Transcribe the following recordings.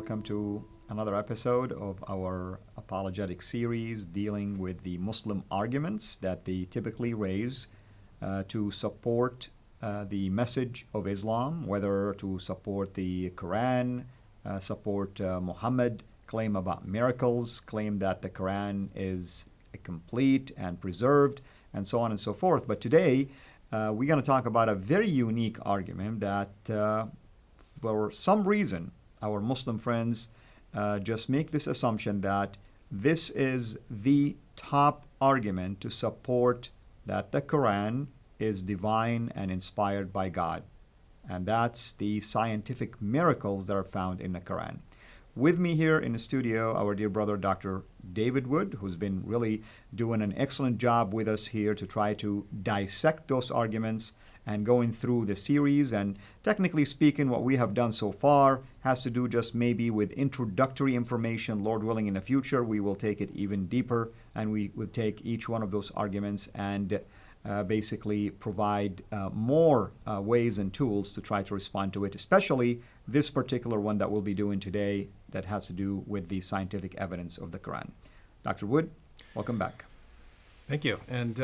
welcome to another episode of our apologetic series dealing with the Muslim arguments that they typically raise to support the message of Islam, whether to support the Quran, support Muhammad, claim about miracles, claim that the Quran is complete and preserved, and so on and so forth. But today, we're going to talk about a very unique argument that for some reason, our Muslim friends just make this assumption that this is the top argument to support that the Quran is divine and inspired by God. And that's the scientific miracles that are found in the Quran. With me here in the studio, our dear brother, Dr. David Wood, who's been really doing an excellent job with us here to try to dissect those arguments and going through the series. And technically speaking, what we have done so far has to do just maybe with introductory information. Lord willing, in the future, we will take it even deeper, and we will take each one of those arguments and basically provide more ways and tools to try to respond to it, especially this particular one that we'll be doing today that has to do with the scientific evidence of the Quran. Dr. Wood, welcome back. Thank you. And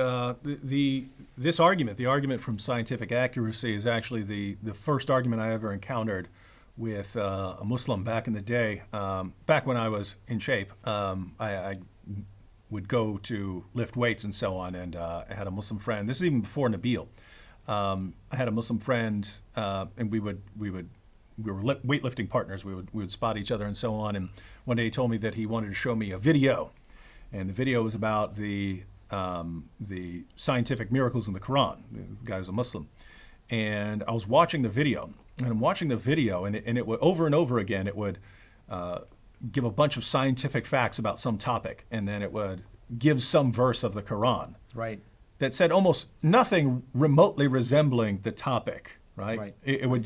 this argument, the argument from scientific accuracy, is actually the first argument I ever encountered with a Muslim back in the day. Back when I was in shape, I would go to lift weights and so on, and I had a Muslim friend. This is even before Nabil. I had a Muslim friend, and we were weightlifting partners. We would spot each other and so on. And one day he told me that he wanted to show me a video, and the video was about the scientific miracles in the Quran. The guy was a Muslim, and I was watching the video, and it would over and over again. It would give a bunch of scientific facts about some topic, and then it would give some verse of the Quran, right, that said almost nothing remotely resembling the topic. Right. It would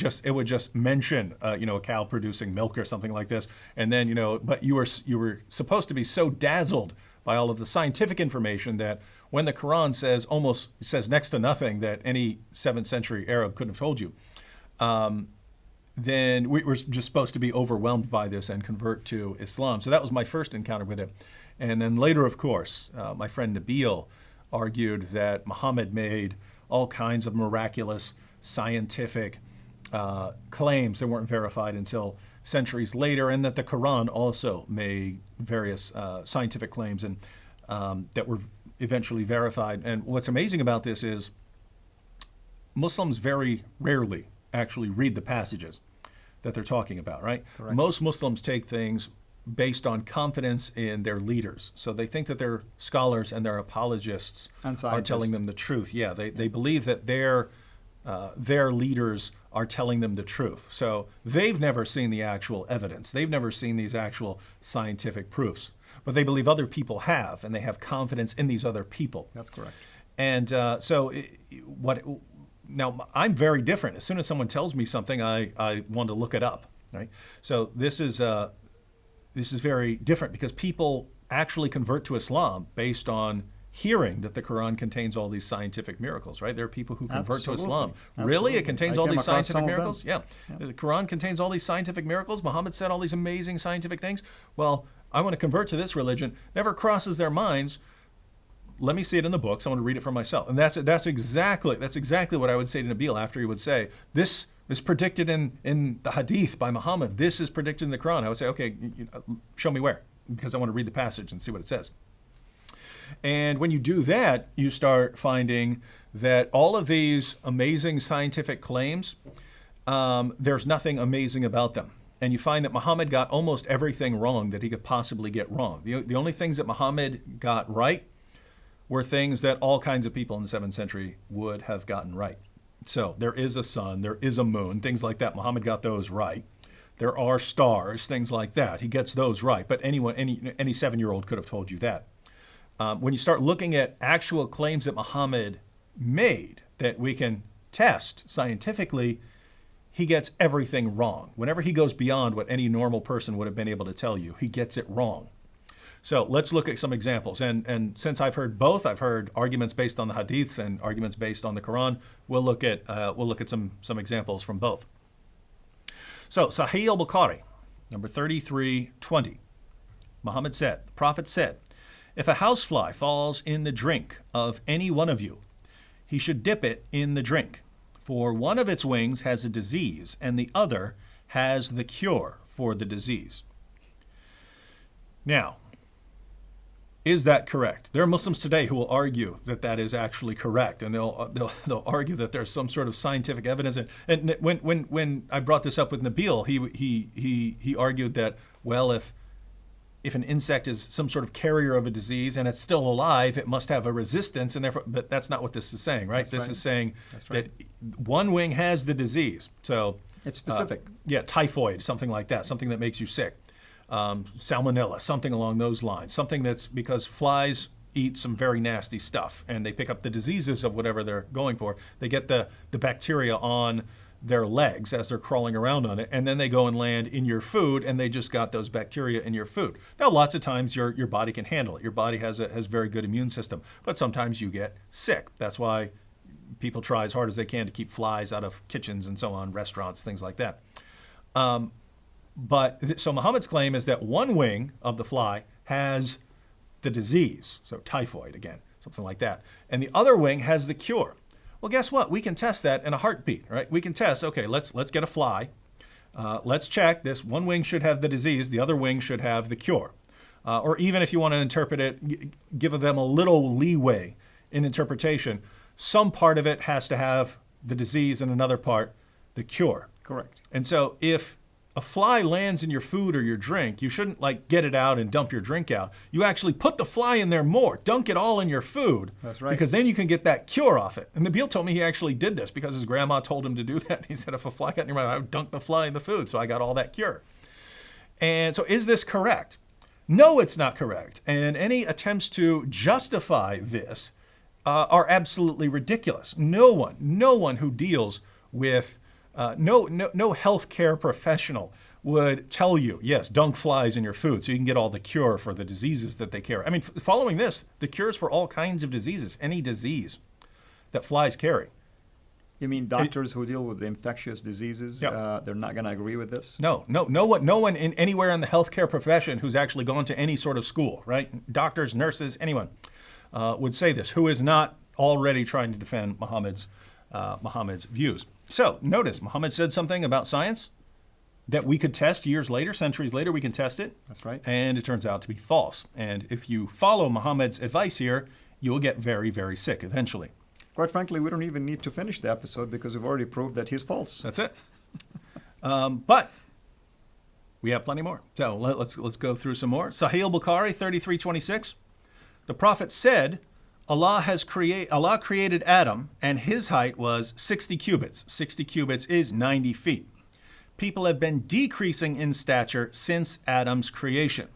just mention a cow producing milk or something like this, and then but you were supposed to be so dazzled by all of the scientific information that when the Quran says next to nothing that any 7th century Arab couldn't have told you, then we were just supposed to be overwhelmed by this and convert to Islam. So that was my first encounter with it. And then later, of course, my friend Nabil argued that Muhammad made all kinds of miraculous scientific claims that weren't verified until centuries later, and that the Quran also made various scientific claims and that were eventually verified. And what's amazing about this is Muslims very rarely actually read the passages that they're talking about, right? Correct. Most Muslims take things based on confidence in their leaders. So they think that their scholars and their apologists are telling them the truth. Yeah, they believe that their leaders are telling them the truth. So they've never seen the actual evidence. They've never seen these actual scientific proofs. But they believe other people have, and they have confidence in these other people. That's correct. And now I'm very different. As soon as someone tells me something, I want to look it up, right? So this is very different because people actually convert to Islam based on hearing that the Quran contains all these scientific miracles, right? There are people who convert to Islam. Absolutely. Really? It contains all these scientific miracles? Yeah. The Quran contains all these scientific miracles. Muhammad said all these amazing scientific things. Well, I want to convert to this religion. Never crosses their minds. Let me see it in the books. I want to read it for myself. And that's exactly what I would say to Nabil after he would say, this is predicted in the Hadith by Muhammad. This is predicted in the Quran. I would say, okay, show me where, because I want to read the passage and see what it says. And when you do that, you start finding that all of these amazing scientific claims, there's nothing amazing about them. And you find that Muhammad got almost everything wrong that he could possibly get wrong. The only things that Muhammad got right were things that all kinds of people in the 7th century would have gotten right. So there is a sun, there is a moon, things like that. Muhammad got those right. There are stars, things like that. He gets those right. But any 7-year-old could have told you that. When you start looking at actual claims that Muhammad made that we can test scientifically, he gets everything wrong. Whenever he goes beyond what any normal person would have been able to tell you, he gets it wrong. So let's look at some examples. And since I've heard both, I've heard arguments based on the Hadiths and arguments based on the Quran. We'll look at some examples from both. So Sahih al-Bukhari, Number 3320. Muhammad said, the Prophet said, if a housefly falls in the drink of any one of you, he should dip it in the drink, for one of its wings has a disease and the other has the cure for the disease. Now, is that correct? There are Muslims today who will argue that that is actually correct, and they'll argue that there's some sort of scientific evidence. And when I brought this up with Nabil, he argued that, well, if an insect is some sort of carrier of a disease and it's still alive, it must have a resistance, and therefore, but that's not what this is saying, right? This is saying that one wing has the disease. So it's specific. Typhoid, something like that, something that makes you sick. Salmonella, something along those lines. Something that's because flies eat some very nasty stuff and they pick up the diseases of whatever they're going for. They get the bacteria on their legs as they're crawling around on it, and then they go and land in your food, and they just got those bacteria in your food. Now, lots of times your body can handle it. Your body has very good immune system, but sometimes you get sick. That's why people try as hard as they can to keep flies out of kitchens and so on, restaurants, things like that. So Muhammad's claim is that one wing of the fly has the disease, so typhoid again, something like that, and the other wing has the cure. Well, guess what? We can test that in a heartbeat, right? We can test, okay, let's get a fly. Let's check this. One wing should have the disease. The other wing should have the cure. Or even if you want to interpret it, give them a little leeway in interpretation. Some part of it has to have the disease and another part the cure. Correct. And so if a fly lands in your food or your drink, you shouldn't get it out and dump your drink out. You actually put the fly in there more, dunk it all in your food. That's right. Because then you can get that cure off it. And Nabil told me he actually did this because his grandma told him to do that. He said, if a fly got in your mouth, I would dunk the fly in the food. So I got all that cure. And so is this correct? No, it's not correct. And any attempts to justify this are absolutely ridiculous. No one who deals with no healthcare professional would tell you, yes, dunk flies in your food so you can get all the cure for the diseases that they carry. I mean, following this, the cures for all kinds of diseases, any disease that flies carry. You mean doctors who deal with infectious diseases, Yep. they're not going to agree with this? No one in anywhere in the healthcare profession who's actually gone to any sort of school, right? Doctors, nurses, anyone would say this, who is not already trying to defend Muhammad's views. So notice, Muhammad said something about science that we could test years later, centuries later, we can test it. That's right. And it turns out to be false. And if you follow Muhammad's advice here, you'll get very, very sick eventually. Quite frankly, we don't even need to finish the episode because we've already proved that he's false. That's it. But we have plenty more. So let's go through some more. Sahih al-Bukhari 33:26. The Prophet said, Allah created Adam, and his height was 60 cubits. 60 cubits is 90 feet. People have been decreasing in stature since Adam's creation.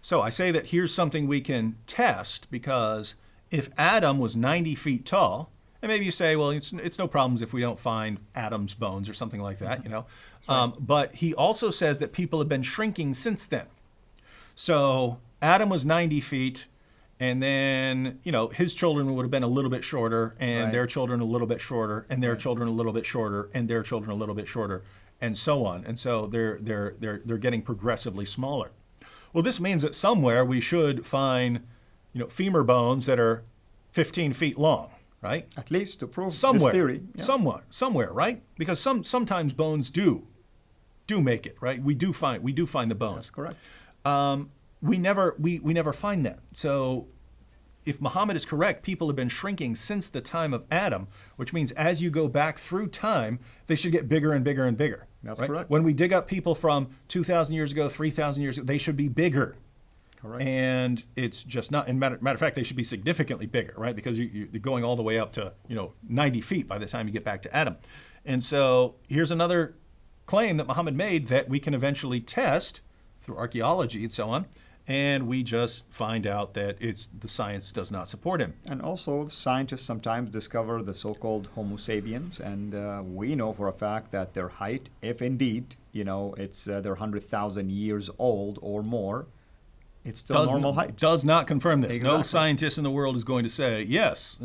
So I say that here's something we can test, because if Adam was 90 feet tall, and maybe you say, well, it's no problems if we don't find Adam's bones or something like that, you know. Right. But he also says that people have been shrinking since then. So Adam was 90 feet. And then, you know, his children would have been a little bit shorter, and right. their children a little bit shorter, and their children a little bit shorter, and their children a little bit shorter, and so on. And so they're getting progressively smaller. Well, this means that somewhere we should find, you know, femur bones that are 15 feet long, right? At least to prove somewhere, this theory. Yeah. Somewhere, right? Because sometimes bones do make it, right? We do find the bones. That's correct. We never find that. So if Muhammad is correct, people have been shrinking since the time of Adam, which means as you go back through time, they should get bigger and bigger and bigger. That's right? correct. When we dig up people from 2,000 years ago, 3,000 years ago, they should be bigger. Correct. And it's just not, and matter of fact, they should be significantly bigger, right? Because you're going all the way up to, 90 feet by the time you get back to Adam. And so here's another claim that Muhammad made that we can eventually test through archaeology and so on. And we just find out that the science does not support him. And also, scientists sometimes discover the so-called Homo sapiens, and we know for a fact that their height, if indeed, it's they're 100,000 years old or more, it's still normal height. Does not confirm this. Exactly. No scientist in the world is going to say, yes,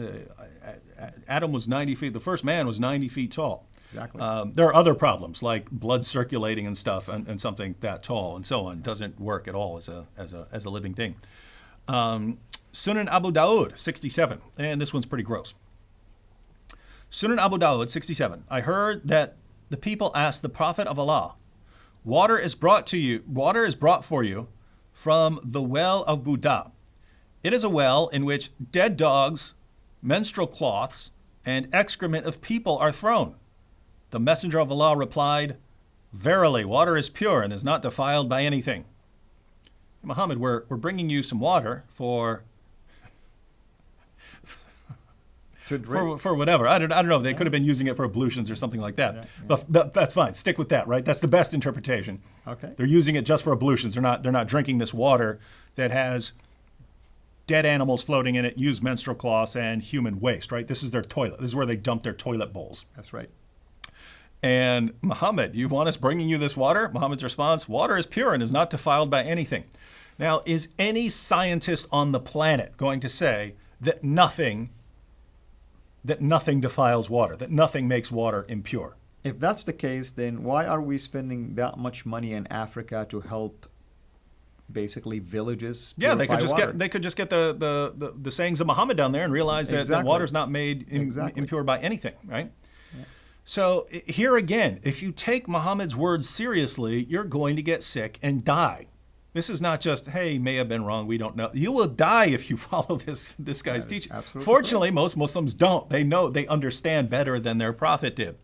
Adam was 90 feet, the first man was 90 feet tall. Exactly. There are other problems like blood circulating and stuff, and something that tall and so on doesn't work at all as a living thing. Sunan Abu Dawud 67, and this one's pretty gross. Sunan Abu Dawud 67. I heard that the people asked the Prophet of Allah, water is brought for you from the well of Buddha. It is a well in which dead dogs, menstrual cloths, and excrement of people are thrown. The Messenger of Allah replied, verily, water is pure and is not defiled by anything. Muhammad, we're bringing you some water for whatever. I don't know. They could have been using it for ablutions or something like that. But that's fine. Stick with that, right? That's the best interpretation. Okay. They're using it just for ablutions. They're not drinking this water that has dead animals floating in it, used menstrual cloths, and human waste, right? This is their toilet. This is where they dump their toilet bowls. That's right. And Muhammad, you want us bringing you this water? Muhammad's response, water is pure and is not defiled by anything. Now, is any scientist on the planet going to say that nothing defiles water, that nothing makes water impure? If that's the case, then why are we spending that much money in Africa to help basically villages Yeah, they could purify just water? get the sayings of Muhammad down there and realize that Exactly. water's not made Exactly. impure by anything, right? Yeah. So here again, if you take Muhammad's words seriously, you're going to get sick and die. This is not just, hey, may have been wrong, we don't know. You will die if you follow this guy's teaching. Fortunately, most Muslims don't. They know, they understand better than their prophet did.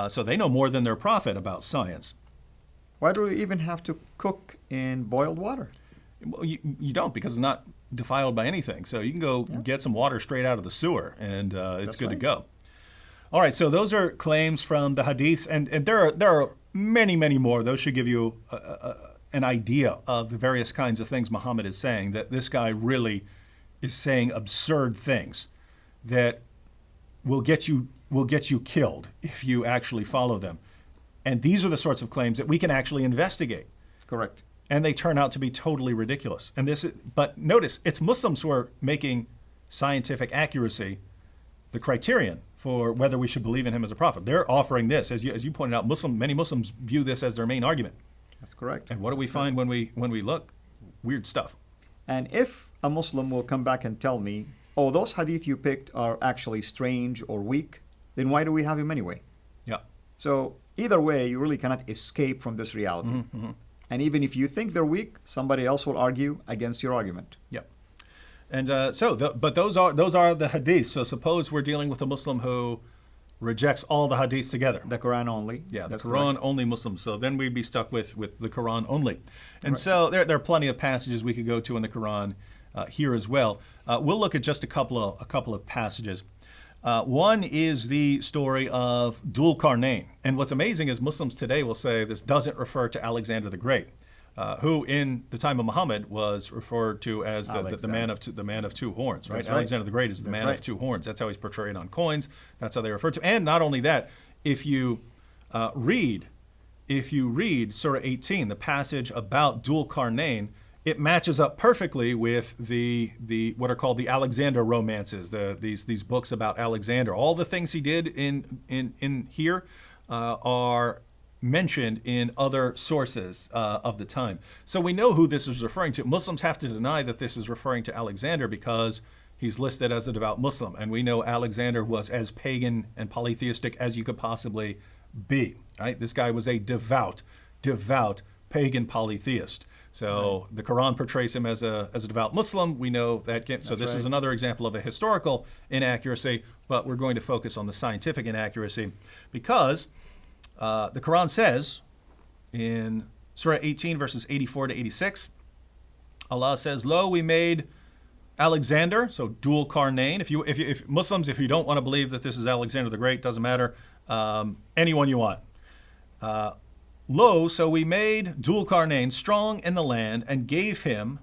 So they know more than their prophet about science. Why do we even have to cook in boiled water? Well, you don't, because it's not defiled by anything. So you can go get some water straight out of the sewer, and it's good to go. All right, so those are claims from the Hadith, and there are many, many more. Those should give you an idea of the various kinds of things Muhammad is saying, that this guy really is saying absurd things that will get you killed if you actually follow them. And these are the sorts of claims that we can actually investigate. Correct. And they turn out to be totally ridiculous. But notice, it's Muslims who are making scientific accuracy the criterion for whether we should believe in him as a prophet. They're offering this, as you pointed out. Many Muslims view this as their main argument. That's correct. And what do we find when we look? Weird stuff. And if a Muslim will come back and tell me, oh, those hadith you picked are actually strange or weak, then why do we have him anyway? Yeah. So either way, you really cannot escape from this reality. Mm-hmm. And even if you think they're weak, somebody else will argue against your argument. Yeah. And but those are the hadith. So suppose we're dealing with a Muslim who rejects all the hadiths together. The Quran only. Yeah, That's the Quran correct. only Muslims. So then we'd be stuck with the Quran only. And so there are plenty of passages we could go to in the Quran here as well. We'll look at just a couple of passages. One is the story of Dhul Qarnayn. And what's amazing is Muslims today will say this doesn't refer to Alexander the Great, who in the time of Muhammad was referred to as the man of two horns, right? That's right. Alexander the Great is the man of two horns. That's how he's portrayed on coins. That's how they refer to him. And not only that, if you read Surah 18, the passage about Dhul Qarnayn, it matches up perfectly with the what are called the Alexander romances, these books about Alexander. All the things he did in here are mentioned in other sources of the time. So we know who this is referring to. Muslims have to deny that this is referring to Alexander because he's listed as a devout Muslim, and we know Alexander was as pagan and polytheistic as you could possibly be. Right? This guy was a devout pagan polytheist. So the Quran portrays him as a devout Muslim. We know that. So this is another example of a historical inaccuracy, but we're going to focus on the scientific inaccuracy because the Quran says in Surah 18, verses 84 to 86, Allah says, "Lo, we made Alexander," so Dhul Qarnayn. If Muslims, if you don't want to believe that this is Alexander the Great, doesn't matter, anyone you want. Lo, so we made Dhul Qarnayn strong in the land and gave him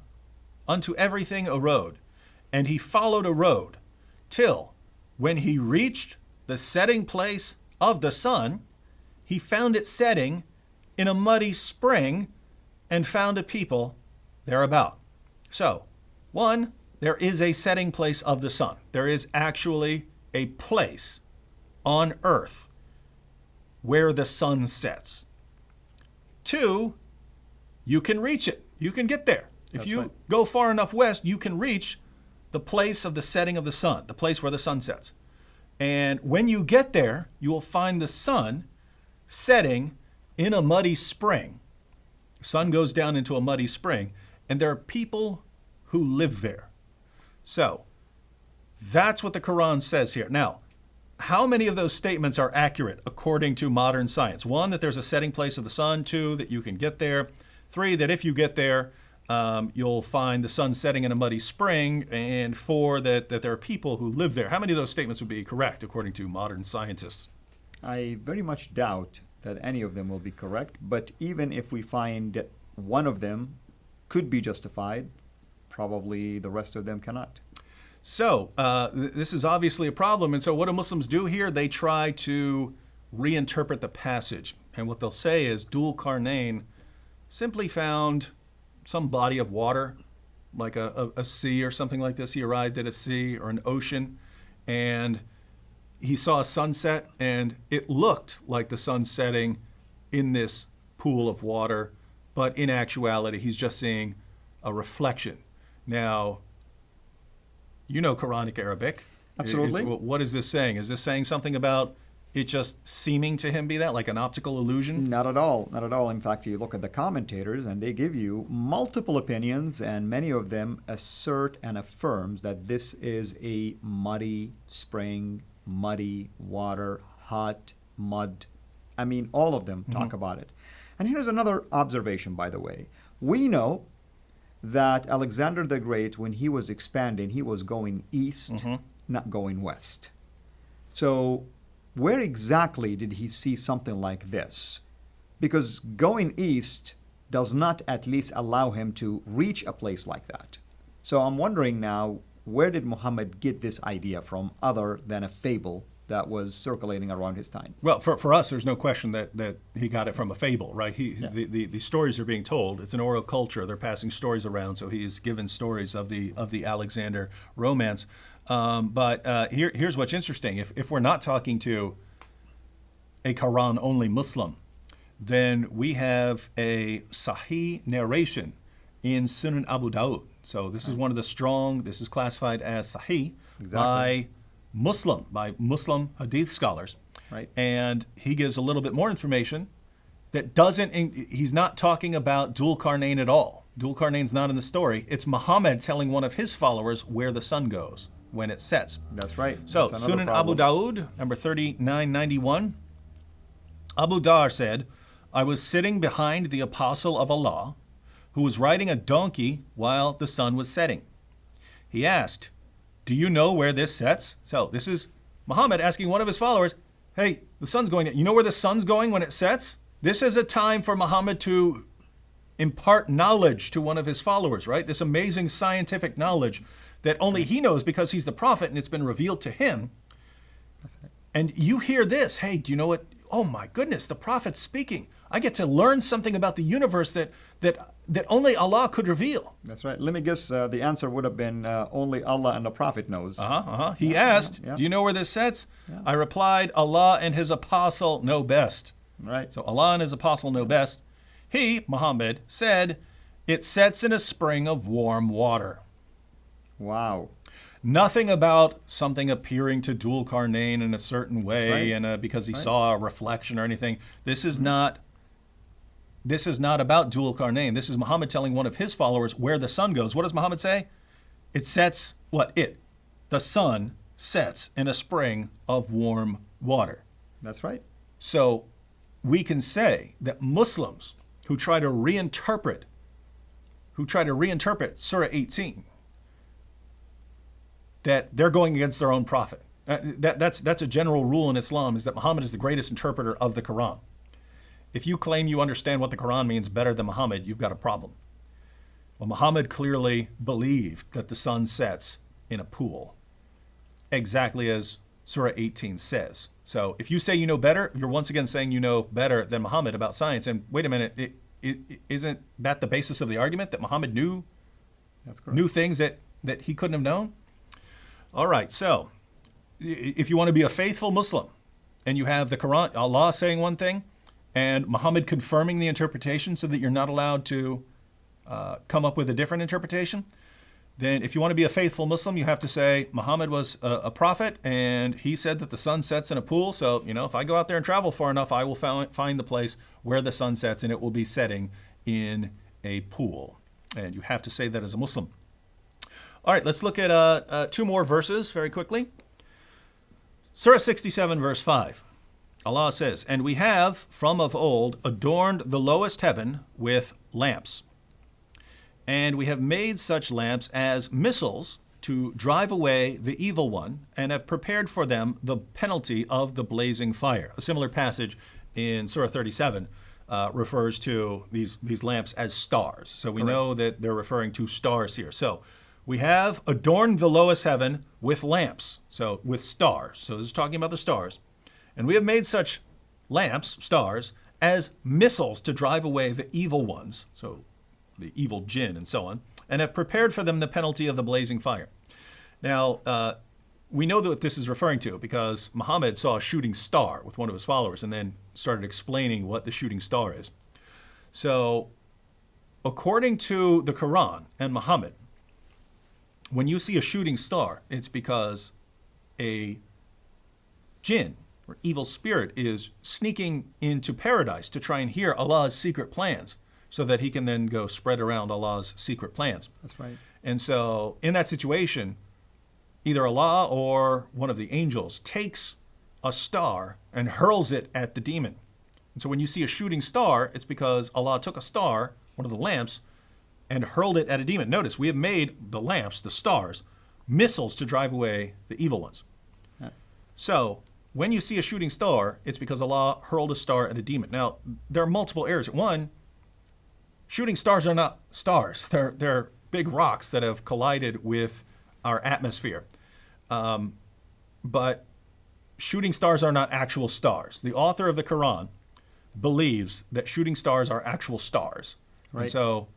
unto everything a road. And he followed a road till when he reached the setting place of the sun, he found it setting in a muddy spring and found a people thereabout. So, one, there is a setting place of the sun. There is actually a place on earth where the sun sets. 2, you can reach it. You can get there. If That's you right. go far enough west, you can reach the place of the setting of the sun, the place where the sun sets. And when you get there, you will find the sun setting in a muddy spring. The sun goes down into a muddy spring, and there are people who live there. So that's what the Quran says here. Now, how many of those statements are accurate according to modern science? 1, that there's a setting place of the sun. 2, that you can get there. 3, that if you get there, you'll find the sun setting in a muddy spring. And 4, that there are people who live there. How many of those statements would be correct according to modern scientists? I very much doubt that any of them will be correct, but even if we find one of them could be justified, probably the rest of them cannot. So this is obviously a problem. And so what do Muslims do here? They try to reinterpret the passage. And what they'll say is Dhul Qarnayn simply found some body of water, like a sea or something like this. He arrived at a sea or an ocean, and he saw a sunset, and it looked like the sun setting in this pool of water, but in actuality, he's just seeing a reflection. Now, you know Quranic Arabic. Absolutely. What is this saying? Is this saying something about it just seeming to him be that, like an optical illusion? Not at all. Not at all. In fact, you look at the commentators and they give you multiple opinions, and many of them assert and affirms that this is a muddy spring, muddy water, hot mud. I mean, all of them talk about it. And here's another observation, by the way. We know that Alexander the Great, when he was expanding, he was going east, not going west. So where exactly did he see something like this? Because going east does not at least allow him to reach a place like that. So I'm wondering now, where did Muhammad get this idea from other than a fable that was circulating around his time? Well, for us, there's no question that he got it from a fable, right? The stories are being told. It's an oral culture. They're passing stories around, so he's given stories of the Alexander romance. But here's what's interesting. If we're not talking to a Quran-only Muslim, then we have a Sahih narration in Sunan Abu Dawud. So this is one of the strong, this is classified as Sahih by Muslim Hadith scholars. Right. And he gives a little bit more information that doesn't, he's not talking about Dhul Qarnayn at all. Dhul Qarnayn's not in the story. It's Muhammad telling one of his followers where the sun goes when it sets. That's right. So That's another Sunan Abu problem. Dawud, number 3991, Abu Dar said, I was sitting behind the apostle of Allah, who was riding a donkey while the sun was setting. He asked, do you know where this sets? So this is Muhammad asking one of his followers, hey, the sun's going, you know where the sun's going when it sets? This is a time for Muhammad to impart knowledge to one of his followers, right? This amazing scientific knowledge that only he knows because he's the prophet and it's been revealed to him. That's right. And you hear this, hey, do you know what? Oh my goodness, the prophet's speaking. I get to learn something about the universe that only Allah could reveal. That's right. Let me guess, the answer would have been only Allah and the Prophet knows. He asked, do you know where this sets? I replied, Allah and his apostle know best. Right. So Allah and his apostle know best. He, Muhammad, said, it sets in a spring of warm water. Wow. Nothing about something appearing to Dhul Qarnayn in a certain way, right. and because he saw a reflection or anything. This is not about Dhul Qarnayn. This is Muhammad telling one of his followers where the sun goes. What does Muhammad say? It sets, the sun sets in a spring of warm water. That's right. So we can say that Muslims who try to reinterpret Surah 18, that they're going against their own prophet. That's a general rule in Islam, is that Muhammad is the greatest interpreter of the Quran. If you claim you understand what the Quran means better than Muhammad, you've got a problem. Well, Muhammad clearly believed that the sun sets in a pool, exactly as Surah 18 says. So if you say you know better, you're once again saying you know better than Muhammad about science. And wait a minute, isn't that the basis of the argument, that Muhammad knew things that he couldn't have known? All right, so if you want to be a faithful Muslim, and you have the Quran, Allah saying one thing, and Muhammad confirming the interpretation so that you're not allowed to come up with a different interpretation, then if you want to be a faithful Muslim, you have to say Muhammad was a prophet and he said that the sun sets in a pool. So, if I go out there and travel far enough, I will find the place where the sun sets and it will be setting in a pool. And you have to say that as a Muslim. All right, let's look at two more verses very quickly. Surah 67, verse 5. Allah says, "And we have from of old adorned the lowest heaven with lamps. And we have made such lamps as missiles to drive away the evil one, and have prepared for them the penalty of the blazing fire." A similar passage in Surah 37 refers to these lamps as stars. So we know that they're referring to stars here. So we have adorned the lowest heaven with lamps, so with stars. So this is talking about the stars. "And we have made such lamps, stars, as missiles to drive away the evil ones." So the evil jinn and so on, "and have prepared for them the penalty of the blazing fire." Now, we know that this is referring to because Muhammad saw a shooting star with one of his followers and then started explaining what the shooting star is. So, according to the Quran and Muhammad, when you see a shooting star, it's because a jinn or evil spirit is sneaking into paradise to try and hear Allah's secret plans, so that he can then go spread around Allah's secret plans. That's right. And so in that situation, either Allah or one of the angels takes a star and hurls it at the demon. And so when you see a shooting star, it's because Allah took a star, one of the lamps, and hurled it at a demon. Notice, we have made the lamps, the stars, missiles to drive away the evil ones. Yeah. So when you see a shooting star, it's because Allah hurled a star at a demon. Now, there are multiple errors. One, shooting stars are not stars. They're big rocks that have collided with our atmosphere. But shooting stars are not actual stars. The author of the Quran believes that shooting stars are actual stars. Right. And so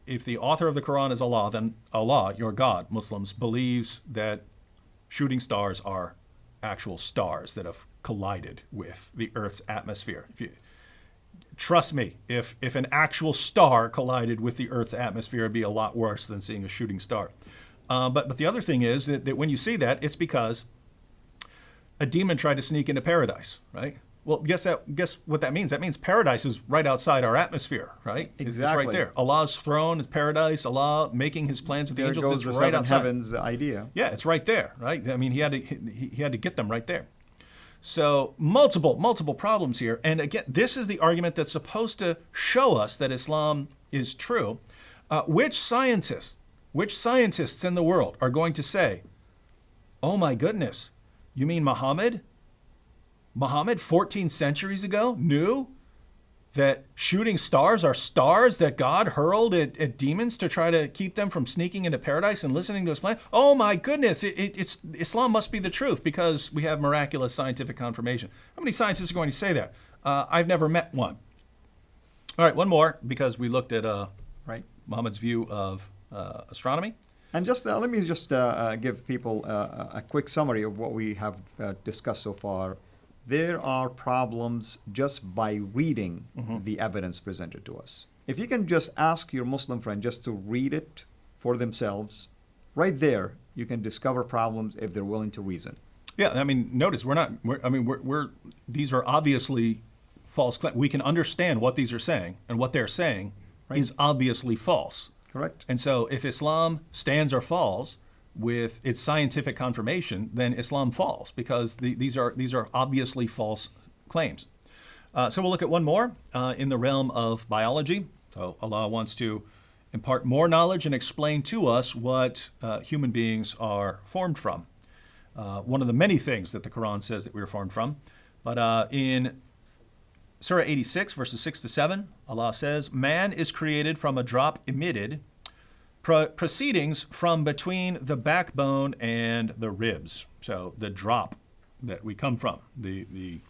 if the author of the Quran is Allah, then Allah, your God, Muslims, believes that shooting stars are actual stars that have collided with the Earth's atmosphere. Trust me, if an actual star collided with the Earth's atmosphere, it'd be a lot worse than seeing a shooting star. But the other thing is that when you see that, it's because a demon tried to sneak into paradise, right? Well, guess what that means? That means paradise is right outside our atmosphere, right? Exactly. It's right there. Allah's throne is paradise. Allah making his plans with the angels. There It's goes the right seven outside. heavens idea. Yeah, it's right there, right? I mean, he had to get them right there. So multiple problems here. And again, this is the argument that's supposed to show us that Islam is true. Which scientists in the world are going to say, "Oh my goodness, you mean Muhammad? Muhammad 14 centuries ago knew that shooting stars are stars that God hurled at demons to try to keep them from sneaking into paradise and listening to his plan? Oh my goodness, it's Islam must be the truth because we have miraculous scientific confirmation." How many scientists are going to say that? I've never met one. All right, one more, because we looked at Right. Muhammad's view of astronomy. And just let me just give people a quick summary of what we have discussed so far. There are problems just by reading the evidence presented to us. If you can just ask your Muslim friend just to read it for themselves, right there, you can discover problems if they're willing to reason. Yeah, I mean, notice these are obviously false claims. We can understand what these are saying, and what they're saying is obviously false. Correct. And so if Islam stands or falls with its scientific confirmation, then Islam falls because these are obviously false claims. So we'll look at one more in the realm of biology. So Allah wants to impart more knowledge and explain to us what human beings are formed from. One of the many things that the Quran says that we are formed from. But in Surah 86, verses 6 to 7, Allah says, "Man is created from a drop emitted, proceedings from between the backbone and the ribs." So the drop that we come from. The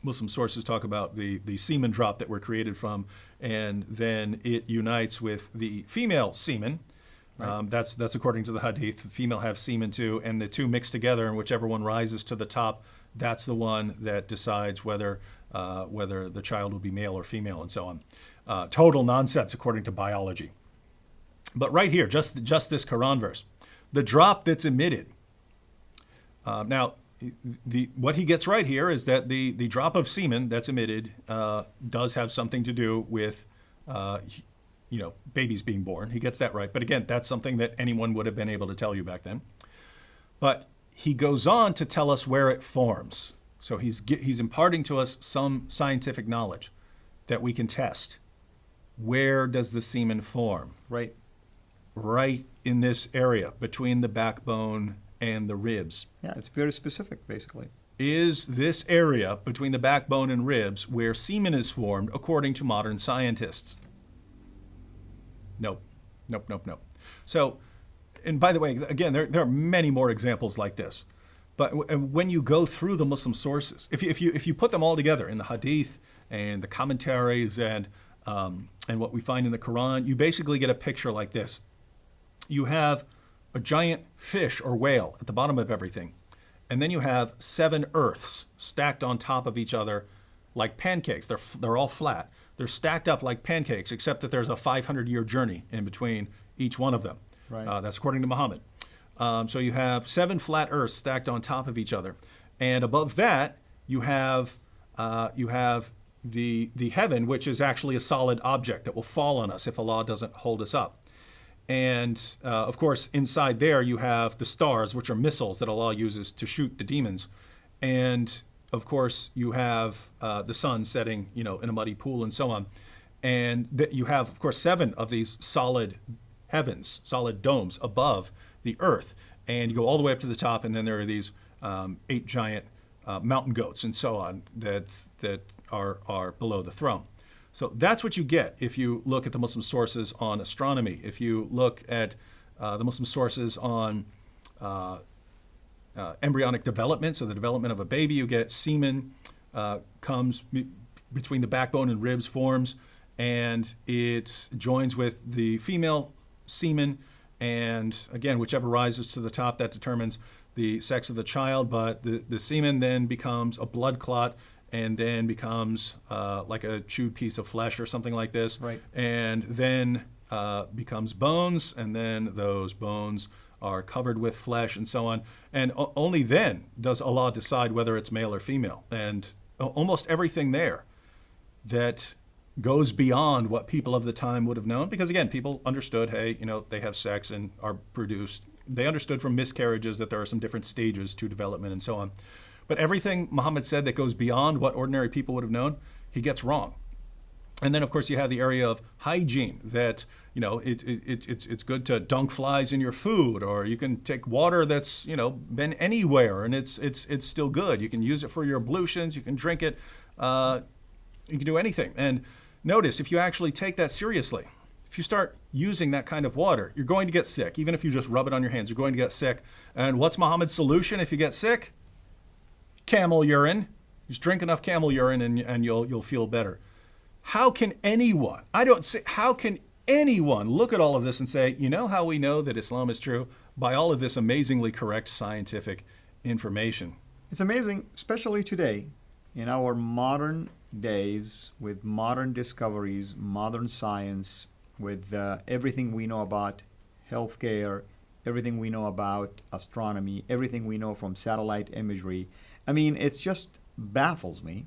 Muslim sources talk about the semen drop that we're created from, and then it unites with the female semen. Right. That's according to the Hadith. The female have semen too, and the two mix together, and whichever one rises to the top, that's the one that decides whether the child will be male or female and so on. Total nonsense according to biology. But right here, just this Quran verse, the drop that's emitted. Now, what he gets right here is that the drop of semen that's emitted does have something to do with babies being born. He gets that right. But again, that's something that anyone would have been able to tell you back then. But he goes on to tell us where it forms. So he's imparting to us some scientific knowledge that we can test. Where does the semen form? Right. Right in this area between the backbone and the ribs. Yeah, it's very specific, basically. Is this area between the backbone and ribs where semen is formed according to modern scientists? Nope. So, and by the way, again, there are many more examples like this. But when you go through the Muslim sources, if you put them all together in the Hadith and the commentaries and what we find in the Quran, you basically get a picture like this. You have a giant fish or whale at the bottom of everything. And then you have 7 earths stacked on top of each other like pancakes. They're all flat. They're stacked up like pancakes, except that there's a 500-year journey in between each one of them. Right. That's according to Muhammad. So you have 7 flat earths stacked on top of each other. And above that, you have the heaven, which is actually a solid object that will fall on us if Allah doesn't hold us up. And of course, inside there you have the stars, which are missiles that Allah uses to shoot the demons. And of course, you have the sun setting, in a muddy pool and so on. And you have, of course, 7 of these solid heavens, solid domes above the earth. And you go all the way up to the top, and then there are these 8 giant mountain goats and so on that are below the throne. So that's what you get if you look at the Muslim sources on astronomy. If you look at the Muslim sources on embryonic development, so the development of a baby, you get semen comes between the backbone and ribs, forms, and it joins with the female semen. And again, whichever rises to the top, that determines the sex of the child. But the semen then becomes a blood clot, and then becomes like a chewed piece of flesh or something like this. Right. And then becomes bones, and then those bones are covered with flesh and so on. And only then does Allah decide whether it's male or female. And almost everything there that goes beyond what people of the time would have known, because again, people understood, hey, they have sex and are produced. They understood from miscarriages that there are some different stages to development and so on. But everything Muhammad said that goes beyond what ordinary people would have known, he gets wrong. And then, of course, you have the area of hygiene, that it's good to dunk flies in your food, or you can take water that's been anywhere and it's still good. You can use it for your ablutions. You can drink it. You can do anything. And notice, if you actually take that seriously, if you start using that kind of water, you're going to get sick. Even if you just rub it on your hands, you're going to get sick. And what's Muhammad's solution if you get sick? Camel urine. Just drink enough camel urine and you'll feel better. How can anyone look at all of this and say, how we know that Islam is true? By all of this amazingly correct scientific information. It's amazing, especially today, in our modern days, with modern discoveries, modern science, with everything we know about healthcare, everything we know about astronomy, everything we know from satellite imagery. I mean, it just baffles me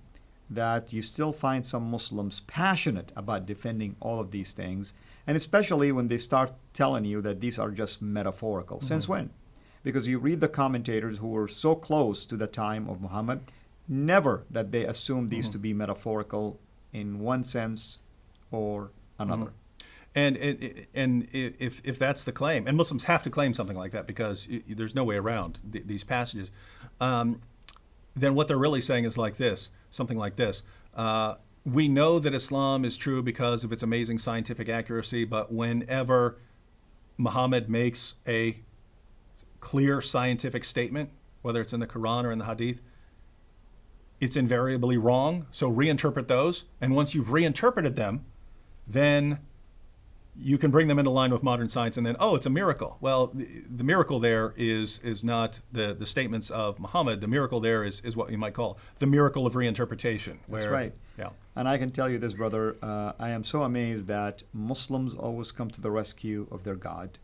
that you still find some Muslims passionate about defending all of these things, and especially when they start telling you that these are just metaphorical. Mm-hmm. Since when? Because you read the commentators who were so close to the time of Muhammad, never that they assumed these to be metaphorical in one sense or another. Mm-hmm. And if that's the claim, and Muslims have to claim something like that because there's no way around these passages, then what they're really saying is something like this. We know that Islam is true because of its amazing scientific accuracy, but whenever Muhammad makes a clear scientific statement, whether it's in the Quran or in the Hadith, it's invariably wrong. So reinterpret those. And once you've reinterpreted them, then you can bring them into line with modern science and then, oh, it's a miracle. Well, the miracle there is not the statements of Muhammad. The miracle there is what you might call the miracle of reinterpretation. That's right. Yeah. And I can tell you this, brother, I am so amazed that Muslims always come to the rescue of their God.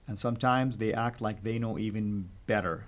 And sometimes they act like they know even better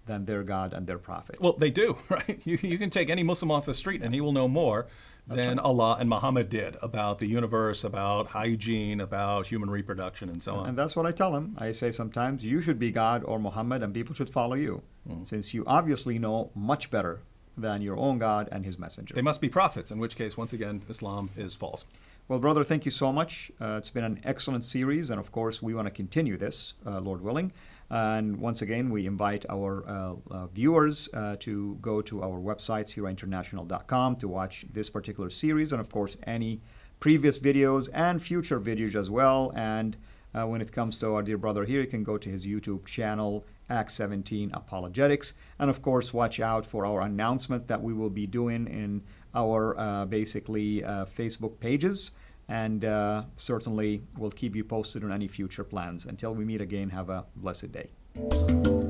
than their God and their prophet. Well, they do, right? You can take any Muslim off the street and he will know more than Allah and Muhammad did about the universe, about hygiene, about human reproduction, and so on. And that's what I tell them. I say sometimes you should be God or Muhammad and people should follow you, since you obviously know much better than your own God and his messenger. They must be prophets, in which case, once again, Islam is false. Well, brother, thank you so much. It's been an excellent series, and of course, we want to continue this, Lord willing. And once again, we invite our viewers to go to our website, sirainternational.com, to watch this particular series, and of course, any previous videos and future videos as well. And when it comes to our dear brother here, you can go to his YouTube channel, Act 17 Apologetics. And of course, watch out for our announcements that we will be doing in our Facebook pages. And certainly we'll keep you posted on any future plans. Until we meet again, have a blessed day.